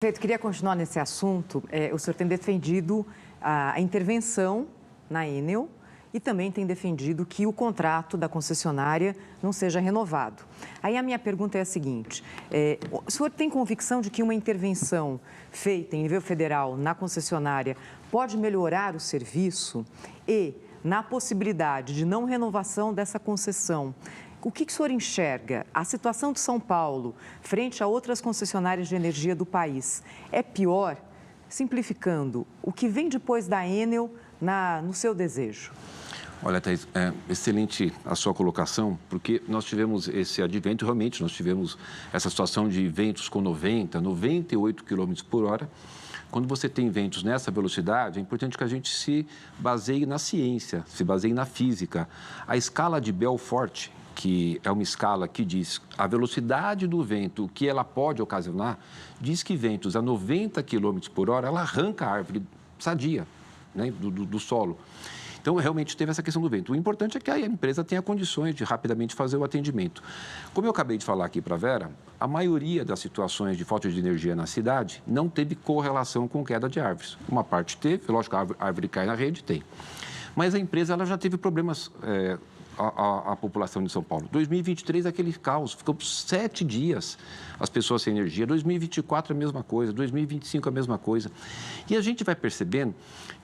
Prefeito, queria continuar nesse assunto. O senhor tem defendido a intervenção na Enel e também tem defendido que o contrato da concessionária não seja renovado. Aí a minha pergunta é a seguinte: o senhor tem convicção de que uma intervenção feita em nível federal na concessionária pode melhorar o serviço? E, na possibilidade de não renovação dessa concessão, o que o senhor enxerga? A situação de São Paulo, frente a outras concessionárias de energia do país, é pior? Simplificando, o que vem depois da Enel no seu desejo? Olha, Thaís, excelente a sua colocação, porque nós tivemos esse advento, realmente, nós tivemos essa situação de ventos com 90, 98 km por hora. Quando você tem ventos nessa velocidade, é importante que a gente se baseie na ciência, se baseie na física. A escala de Belfort, que é uma escala que diz a velocidade do vento, o que ela pode ocasionar, diz que ventos a 90 km por hora, ela arranca a árvore sadia, né, do solo. Então, realmente teve essa questão do vento. O importante é que a empresa tenha condições de rapidamente fazer o atendimento. Como eu acabei de falar aqui para a Vera, a maioria das situações de falta de energia na cidade não teve correlação com queda de árvores. Uma parte teve, lógico, a árvore cai na rede, tem. Mas a empresa ela já teve problemas... A população de São Paulo. 2023, aquele caos, ficou por 7 dias as pessoas sem energia. 2024, a mesma coisa. 2025, a mesma coisa. E a gente vai percebendo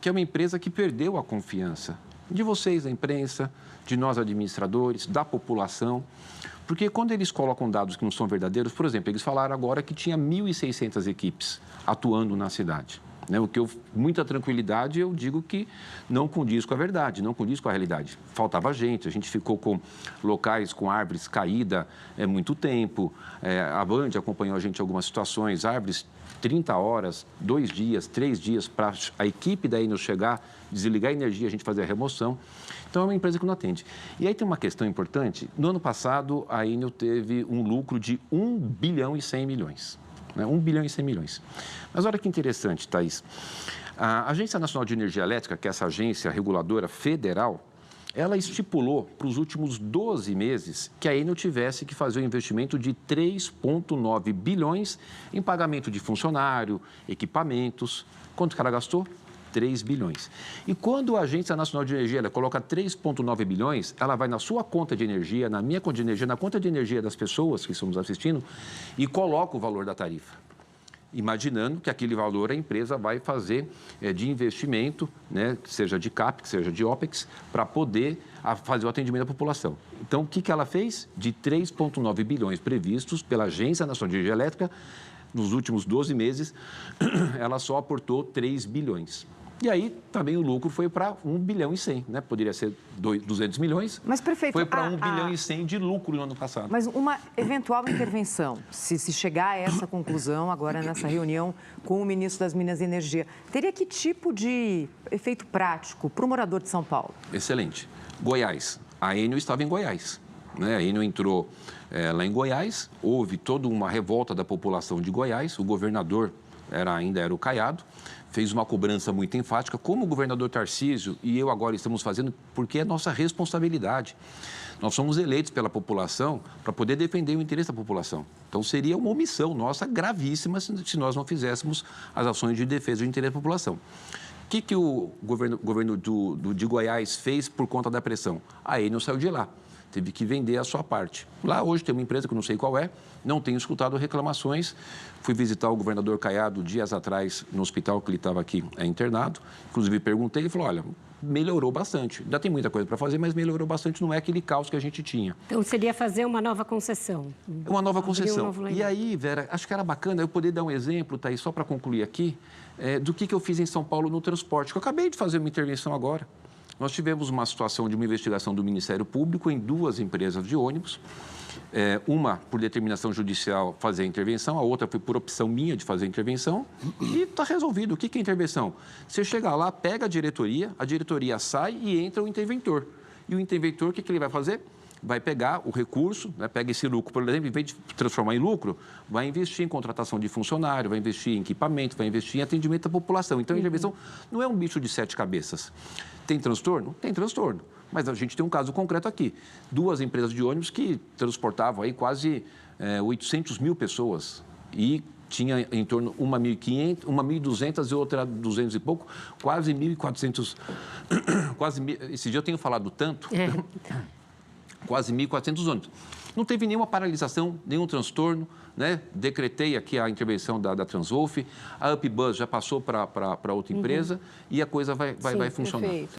que é uma empresa que perdeu a confiança de vocês, da imprensa, de nós, administradores, da população. Porque quando eles colocam dados que não são verdadeiros, por exemplo, eles falaram agora que tinha 1.600 equipes atuando na cidade. O que muita tranquilidade, eu digo que não condiz com a verdade, não condiz com a realidade. Faltava gente, a gente ficou com locais com árvores caídas muito tempo. A Band acompanhou a gente em algumas situações, árvores 30 horas, 2 dias, 3 dias para a equipe da Enel chegar, desligar a energia, a gente fazer a remoção. Então, é uma empresa que não atende. E aí tem uma questão importante. No ano passado, a Enel teve um lucro de 1 bilhão e 100 milhões. 1 bilhão e 100 milhões. Mas olha que interessante, Thaís. A Agência Nacional de Energia Elétrica, que é essa agência reguladora federal, ela estipulou para os últimos 12 meses que a Enel tivesse que fazer um investimento de 3,9 bilhões em pagamento de funcionário, equipamentos. Quanto que ela gastou? 3 bilhões. E quando a Agência Nacional de Energia ela coloca 3,9 bilhões, ela vai na sua conta de energia, na minha conta de energia, na conta de energia das pessoas que estamos assistindo e coloca o valor da tarifa, imaginando que aquele valor a empresa vai fazer de investimento, né, seja de CAPEX, seja de OPEX, para poder fazer o atendimento à população. Então, o que ela fez? De 3,9 bilhões previstos pela Agência Nacional de Energia Elétrica, nos últimos 12 meses, ela só aportou 3 bilhões. E aí, também o lucro foi para 1 bilhão e 100, né? Poderia ser 200 milhões. Mas, prefeito, foi para 1 bilhão e 100 de lucro no ano passado. Mas uma eventual intervenção, se chegar a essa conclusão agora nessa reunião com o ministro das Minas e Energia, teria que tipo de efeito prático para o morador de São Paulo? Excelente. Goiás. A Enel estava em Goiás. A Enel entrou lá em Goiás, houve toda uma revolta da população de Goiás, o governador ainda era o Caiado, fez uma cobrança muito enfática, como o governador Tarcísio e eu agora estamos fazendo, porque é nossa responsabilidade. Nós somos eleitos pela população para poder defender o interesse da população. Então, seria uma omissão nossa gravíssima se nós não fizéssemos as ações de defesa do interesse da população. O que o governo de Goiás fez por conta da pressão? A Enel saiu de lá. Teve que vender a sua parte. Lá hoje tem uma empresa que eu não sei qual é, não tenho escutado reclamações. Fui visitar o governador Caiado dias atrás no hospital que ele estava aqui internado. Inclusive perguntei, ele falou, olha, melhorou bastante. Ainda tem muita coisa para fazer, mas melhorou bastante, não é aquele caos que a gente tinha. Então seria fazer uma nova concessão? Uma nova concessão. E aí, Vera, acho que era bacana eu poder dar um exemplo, Thaís, só para concluir aqui, do que eu fiz em São Paulo no transporte, que eu acabei de fazer uma intervenção agora. Nós tivemos uma situação de uma investigação do Ministério Público em 2 empresas de ônibus. Uma, por determinação judicial, fazer a intervenção, a outra foi por opção minha de fazer a intervenção. E está resolvido. O que é intervenção? Você chega lá, pega a diretoria sai e entra o interventor. E o interventor, o que ele vai fazer? Vai pegar o recurso, né, pega esse lucro, por exemplo, em vez de transformar em lucro, vai investir em contratação de funcionário, vai investir em equipamento, vai investir em atendimento à população. Então, a intervenção não é um bicho de 7 cabeças. Tem transtorno? Tem transtorno. Mas a gente tem um caso concreto aqui. 2 empresas de ônibus que transportavam aí quase 800 mil pessoas e tinha em torno de uma 1.500, uma 1.200 e outra 200 e pouco, quase 1.400, esse dia eu tenho falado tanto, quase 1.400 ônibus. Não teve nenhuma paralisação, nenhum transtorno, né? Decretei aqui a intervenção da Transwolf, a UpBus já passou para outra empresa e a coisa vai funcionar. Perfeito.